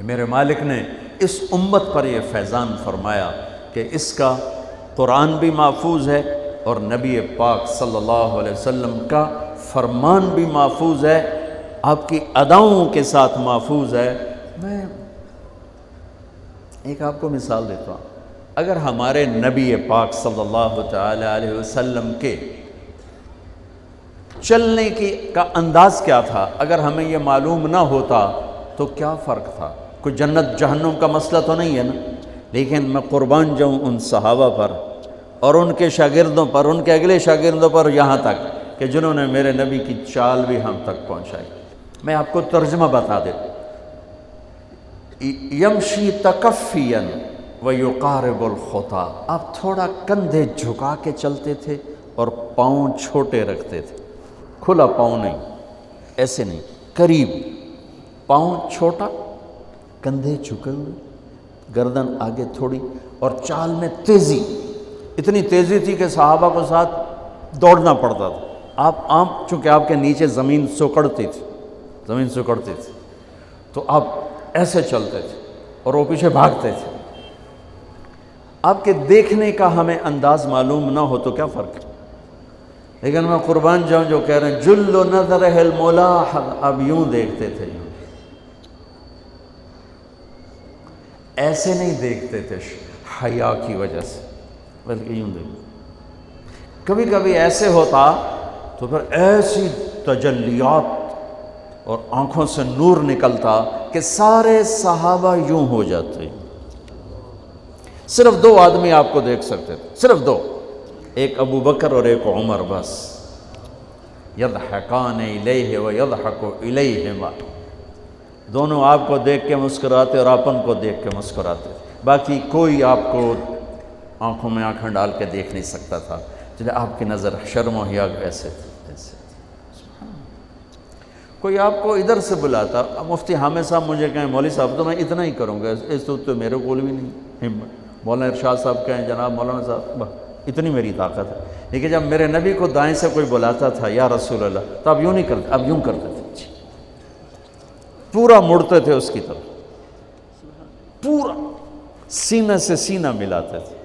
کہ میرے مالک نے اس امت پر یہ فیضان فرمایا کہ اس کا قرآن بھی محفوظ ہے اور نبی پاک صلی اللہ علیہ وسلم کا فرمان بھی محفوظ ہے، آپ کی اداؤں کے ساتھ محفوظ ہے۔ میں ایک آپ کو مثال دیتا ہوں، اگر ہمارے نبی پاک صلی اللہ تعالی علیہ وسلم کے چلنے کا انداز کیا تھا، اگر ہمیں یہ معلوم نہ ہوتا تو کیا فرق تھا؟ کوئی جنت جہنم کا مسئلہ تو نہیں ہے نا، لیکن میں قربان جاؤں ان صحابہ پر اور ان کے شاگردوں پر، ان کے اگلے شاگردوں پر، یہاں تک کہ جنہوں نے میرے نبی کی چال بھی ہم تک پہنچائی۔ میں آپ کو ترجمہ بتا دیتا، یمشی تکفیا ویقارب الخطا، آپ تھوڑا کندھے جھکا کے چلتے تھے اور پاؤں چھوٹے رکھتے تھے، کھلا پاؤں نہیں، ایسے نہیں، قریب، پاؤں چھوٹا، کندھے جھکے ہوئے، گردن آگے تھوڑی، اور چال میں تیزی، اتنی تیزی تھی کہ صحابہ کو ساتھ دوڑنا پڑتا تھا۔ آپ عام، چونکہ آپ کے نیچے زمین سکڑتی تھی، تو آپ ایسے چلتے تھے اور وہ پیچھے بھاگتے تھے۔ آپ کے دیکھنے کا ہمیں انداز معلوم نہ ہو تو کیا فرق ہے؟ لیکن میں قربان جاؤں جو کہہ رہے ہیں جل نظرہ الملاحظ، اب یوں دیکھتے تھے، یوں ایسے نہیں دیکھتے تھے حیا کی وجہ سے، بلکہ یوں دیکھتے۔ کبھی کبھی ایسے ہوتا تو پھر ایسی تجلیات اور آنکھوں سے نور نکلتا کہ سارے صحابہ یوں ہو جاتے۔ صرف دو آدمی آپ کو دیکھ سکتے تھے، صرف دو، ایک ابو بکر اور ایک عمر، بس۔ یضحکان الیہ ویضحک الیہما، دونوں آپ کو دیکھ کے مسکراتے اور اپن کو دیکھ کے مسکراتے، باقی کوئی آپ کو آنکھوں میں آنکھیں ڈال کے دیکھ نہیں سکتا تھا، جنہیں آپ کی نظر شرم و حیا ایسے تھی، ایسے۔ کوئی آپ کو ادھر سے بلاتا، مفتی حامد صاحب مجھے کہیں مولوی صاحب تو میں اتنا ہی کروں گا، اس تو میرے کول بھی نہیں ہمت۔ مولانا ارشاد صاحب کہیں جناب مولانا صاحب، اتنی میری طاقت ہے۔ لیکن جب میرے نبی کو دائیں سے کوئی بلاتا تھا یا رسول اللہ، تو اب یوں نہیں کرتے، اب یوں کرتے تھے، پورا مڑتے تھے اس کی طرف، پورا سینہ سے سینہ ملاتے تھے۔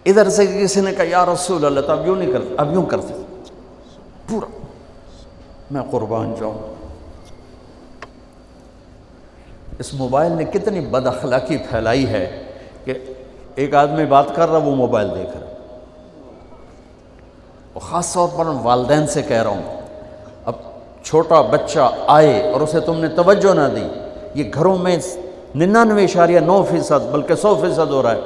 ادھر سے کسی نے کہا یا رسول اللہ، تو اب یوں نہیں کرتے، اب یوں کرتے تھے پورا۔ میں قربان جاؤں، اس موبائل نے کتنی بد اخلاقی پھیلائی ہے کہ ایک آدمی بات کر رہا، وہ موبائل دیکھ رہا۔ اور خاص طور پر والدین سے کہہ رہا ہوں، اب چھوٹا بچہ آئے اور اسے تم نے توجہ نہ دی، یہ گھروں میں 99.9% بلکہ 100% ہو رہا ہے،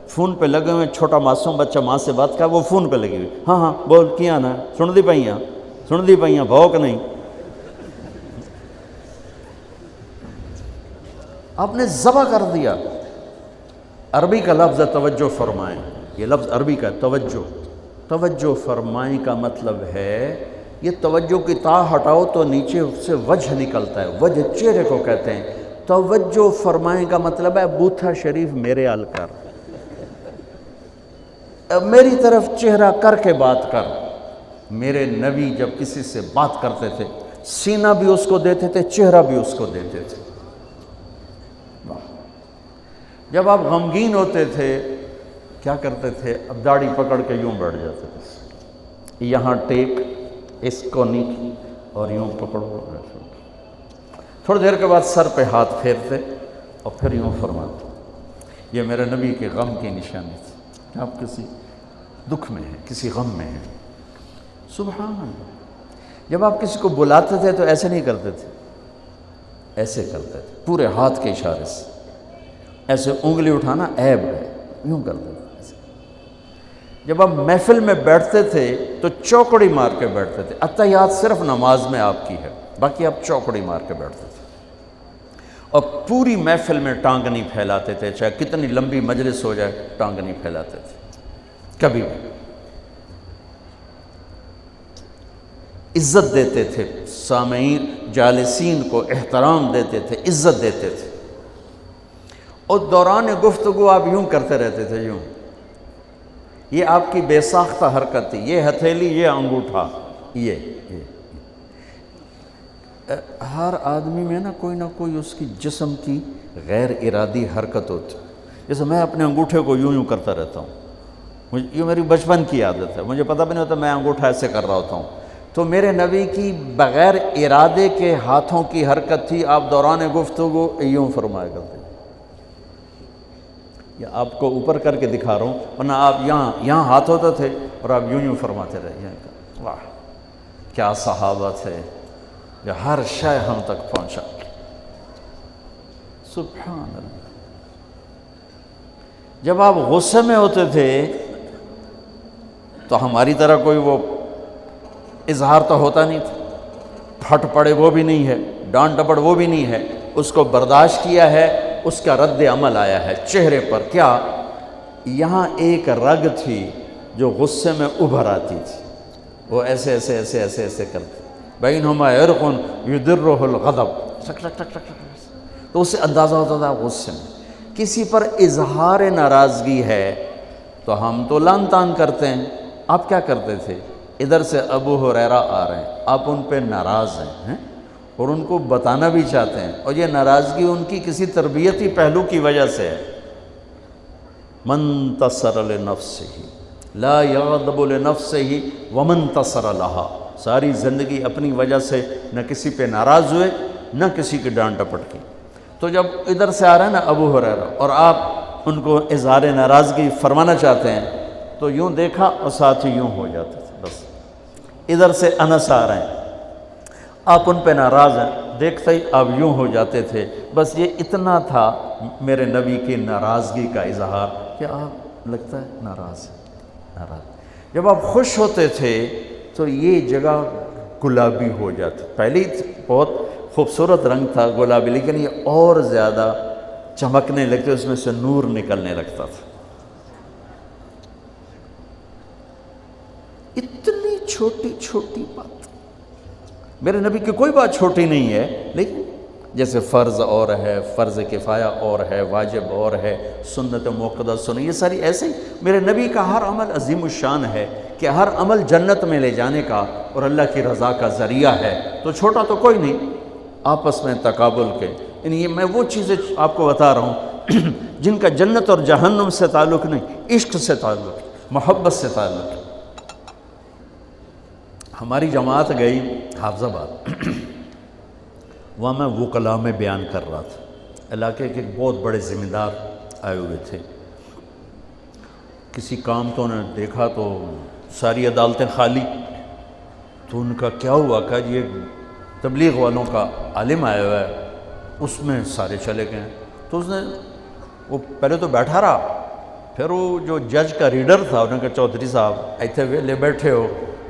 فون پہ لگے ہوئے، چھوٹا معصوم بچہ ماں سے بات کر، وہ فون پہ لگی ہوئی، ہاں ہاں بول کیا نا، سن دی پئیاں بھوک نہیں۔ آپ نے ذبح کر دیا۔ عربی کا لفظ ہے توجہ فرمائیں، یہ لفظ عربی کا توجہ فرمائیں کا مطلب ہے، یہ توجہ کی تا ہٹاؤ تو نیچے سے وجہ نکلتا ہے، وجہ چہرے کو کہتے ہیں۔ توجہ فرمائیں کا مطلب ہے بوتھا شریف میرے حال کر، میری طرف چہرہ کر کے بات کر۔ میرے نبی جب کسی سے بات کرتے تھے، سینہ بھی اس کو دیتے تھے، چہرہ بھی اس کو دیتے تھے۔ جب آپ غمگین ہوتے تھے کیا کرتے تھے؟ اب داڑھی پکڑ کے یوں بیٹھ جاتے تھے، یہاں ٹیک، اس کو نیچے اور یوں پکڑو، تھوڑی دیر کے بعد سر پہ ہاتھ پھیرتے اور پھر یوں فرماتے۔ یہ میرے نبی کے غم کی نشانی تھی کہ آپ کسی دکھ میں ہیں، کسی غم میں ہیں۔ سبحان اللہ۔ جب آپ کسی کو بلاتے تھے تو ایسے نہیں کرتے تھے، ایسے کرتے تھے، پورے ہاتھ کے اشارے سے، ایسے انگلی اٹھانا عیب ہے، یوں کرتے تھے ایسے۔ جب آپ محفل میں بیٹھتے تھے تو چوکڑی مار کے بیٹھتے تھے، اتحیات صرف نماز میں آپ کی ہے، باقی آپ چوکڑی مار کے بیٹھتے تھے، اور پوری محفل میں ٹانگ نہیں پھیلاتے تھے، چاہے کتنی لمبی مجلس ہو جائے ٹانگ نہیں پھیلاتے تھے کبھی بھی۔ عزت دیتے تھے، سامعین جالسین کو احترام دیتے تھے، عزت دیتے تھے، اور دوران گفتگو آپ یوں کرتے رہتے تھے، یوں۔ یہ آپ کی بے ساختہ حرکت تھی، یہ ہتھیلی، یہ انگوٹھا، یہ ہر آدمی میں نا کوئی اس کی جسم کی غیر ارادی حرکت ہوتی. جیسے میں اپنے انگوٹھے کو یوں کرتا رہتا ہوں، یہ میری بچپن کی عادت ہے، مجھے پتہ بھی نہیں ہوتا میں انگوٹھا ایسے کر رہا ہوتا ہوں. تو میرے نبی کی بغیر ارادے کے ہاتھوں کی حرکت تھی. آپ دوران گفتگو یوں فرمایا کرتے. یا آپ کو اوپر کر کے دکھا رہا ہوں، ورنہ آپ یہاں ہاتھ ہوتے تھے اور آپ یوں فرماتے رہے. واہ کیا صحابہ تھے جو ہر شے ہم تک پہنچا. سبحان اللہ. جب آپ غصے میں ہوتے تھے تو ہماری طرح کوئی وہ اظہار تو ہوتا نہیں تھا. پھٹ پڑے وہ بھی نہیں ہے، ڈانٹ ڈپٹ وہ بھی نہیں ہے. اس کو برداشت کیا ہے، اس کا رد عمل آیا ہے چہرے پر. کیا یہاں ایک رگ تھی جو غصے میں ابھر آتی تھی، وہ ایسے ایسے ایسے ایسے ایسے کرتے. بینہما عرق یدرہ الغضب، ٹک ٹک ٹک ٹک. تو اس سے اندازہ ہوتا تھا غصے میں کسی پر اظہار ناراضگی ہے تو ہم تو لان تان کرتے ہیں. آپ کیا کرتے تھے؟ ادھر سے ابو ہریرہ آ رہے ہیں، آپ ان پہ ناراض ہیں اور ان کو بتانا بھی چاہتے ہیں، اور یہ ناراضگی ان کی کسی تربیتی پہلو کی وجہ سے ہے. من تصر لنفسہ لا یغضب لنفسہ ومن تصر لہا. ساری زندگی اپنی وجہ سے نہ کسی پہ ناراض ہوئے نہ کسی کی ڈانٹ ڈپٹ کی. تو جب ادھر سے آ رہے ہیں نا ابو ہریرہ اور آپ ان کو اظہار ناراضگی فرمانا چاہتے ہیں تو یوں دیکھا اور ساتھ ہی یوں ہو جاتے تھے. بس ادھر سے انس آ رہے ہیں، آپ ان پہ ناراض ہیں، دیکھتے ہی آپ یوں ہو جاتے تھے. بس یہ اتنا تھا میرے نبی کی ناراضگی کا اظہار کہ آپ لگتا ہے ناراض ہیں، ناراض. جب آپ خوش ہوتے تھے تو یہ جگہ گلابی ہو جاتی. پہلے بہت خوبصورت رنگ تھا گلابی، لیکن یہ اور زیادہ چمکنے لگتے، اس میں سے نور نکلنے لگتا تھا. اتنی چھوٹی چھوٹی بات. میرے نبی کی کوئی بات چھوٹی نہیں ہے، لیکن جیسے فرض اور ہے، فرض کفایہ اور ہے، واجب اور ہے، سنت موقدہ سنت، یہ ساری ایسے ہی. میرے نبی کا ہر عمل عظیم الشان ہے کہ ہر عمل جنت میں لے جانے کا اور اللہ کی رضا کا ذریعہ ہے. تو چھوٹا تو کوئی نہیں، آپس میں تقابل کے. یعنی یہ میں وہ چیزیں آپ کو بتا رہا ہوں جن کا جنت اور جہنم سے تعلق نہیں، عشق سے تعلق، محبت سے تعلق. ہماری جماعت گئی حافظ آباد، وہاں میں وکلاء میں بیان کر رہا تھا. علاقے کے بہت بڑے ذمہ دار آئے ہوئے تھے. کسی کام تو انہوں نے دیکھا تو ساری عدالتیں خالی. تو ان کا کیا ہوا کہ یہ تبلیغ والوں کا عالم آیا ہوا ہے، اس میں سارے چلے گئے. تو اس نے وہ پہلے تو بیٹھا رہا، پھر وہ جو جج کا ریڈر تھا انہوں نے کہا چودھری صاحب ایتھے ویلے بیٹھے ہو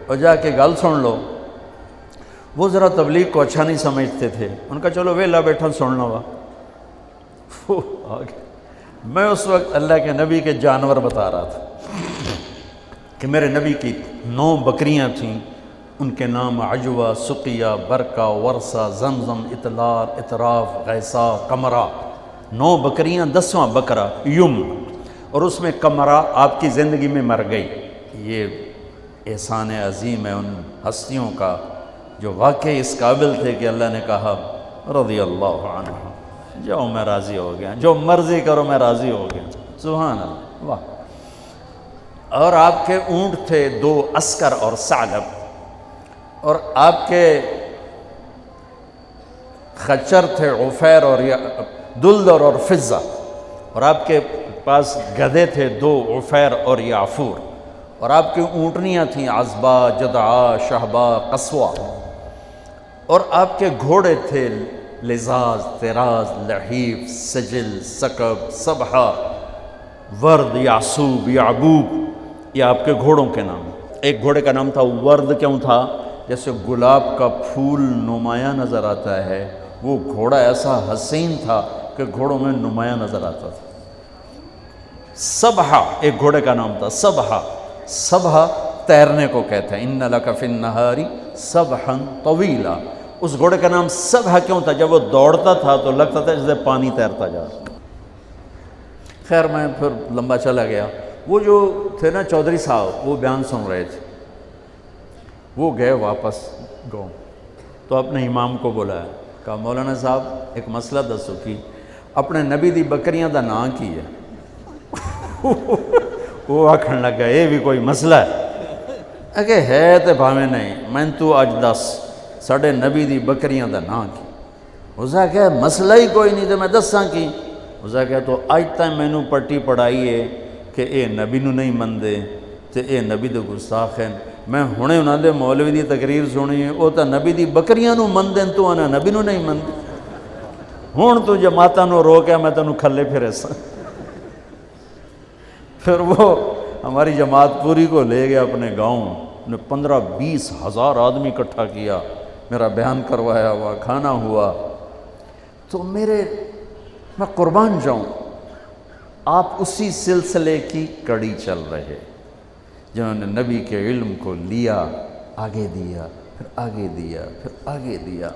اور جا کے گل سن لو. وہ ذرا تبلیغ کو اچھا نہیں سمجھتے تھے. ان کا چلو ویلا بیٹھا سن لو. وہ آگے میں اس وقت اللہ کے نبی کے جانور بتا رہا تھا کہ میرے نبی کی 9 بکریاں تھیں، ان کے نام عجوہ، سقیہ، برکہ، ورثہ، زمزم، اطلال، اطراف، غیثہ، قمرہ. 9 بکریاں، 10واں بکرا یم، اور اس میں قمرہ آپ کی زندگی میں مر گئی. یہ احسان عظیم ہے ان ہستیوں کا جو واقعی اس قابل تھے کہ اللہ نے کہا رضی اللہ عنہ، جاؤ میں راضی ہو گیا، جو مرضی کرو میں راضی ہو گیا. سبحان اللہ. واہ. اور آپ کے اونٹ تھے 2 عسکر اور ثعلب، اور آپ کے خچر تھے عفیر اور دلدر اور فضہ، اور آپ کے پاس گدھے تھے 2 عفیر اور یعفور، اور آپ کی اونٹنیاں تھیں عذبہ، جدعا، شہبہ، قصوہ، اور آپ کے گھوڑے تھے لزاز، تراز، لحیف، سجل، سکب، سبحہ، ورد، یعصوب، یعبوب. یہ آپ کے گھوڑوں کے نام. ایک گھوڑے کا نام تھا ورد. کیوں تھا؟ جیسے گلاب کا پھول نمایاں نظر آتا ہے، وہ گھوڑا ایسا حسین تھا کہ گھوڑوں میں نمایاں نظر آتا تھا. سبحہ ایک گھوڑے کا نام تھا. سبحہ، سبحہ تیرنے کو کہتے ہیں. ان لک فی النہار سبحا طویلا. اس گھوڑے کا نام سبحہ کیوں تھا؟ جب وہ دوڑتا تھا تو لگتا تھا جیسے پانی تیرتا جا رہا. خیر میں پھر لمبا چلا گیا. وہ جو تھے نا چودھری صاحب، وہ بیان سن رہے تھے. وہ گئے واپس گاؤں. تو اپنے امام کو بلایا، کہا مولانا صاحب ایک مسئلہ دسو کی اپنے نبی دی بکریاں دا نام کی ہے؟ وہ آکھن لگا یہ بھی کوئی مسئلہ ہے کہ ہے تے بھاویں نہیں، میں تو اج دس ساڑھے نبی دی بکریاں دا نام کی؟ اسا کہا مسئلہ ہی کوئی نہیں تے میں دساں کی؟ اسا کہا تو اج تک میں نو پٹی پڑھائی ہے کہ اے نبی نو نہیں مندے تے اے نبی دے گستاخ ہیں، میں ہونے انہاں دے مولوی دی تقریر سنی ہے او تا نبی دی بکریاں نو مندیں تو انہاں نبی نو نہیں مندے، ہون تو جماعتاں نو روکیا میں تنو کھلے پھرے سا۔ پھر وہ ہماری جماعت پوری کو لے گیا اپنے گاؤں، نے 15-20 ہزار آدمی اکٹھا کیا، میرا بیان کروایا ہوا، کھانا ہوا۔ تو میں قربان جاؤں، آپ اسی سلسلے کی کڑی چل رہے جنہوں نے نبی کے علم کو لیا، آگے دیا، پھر آگے دیا، پھر آگے دیا۔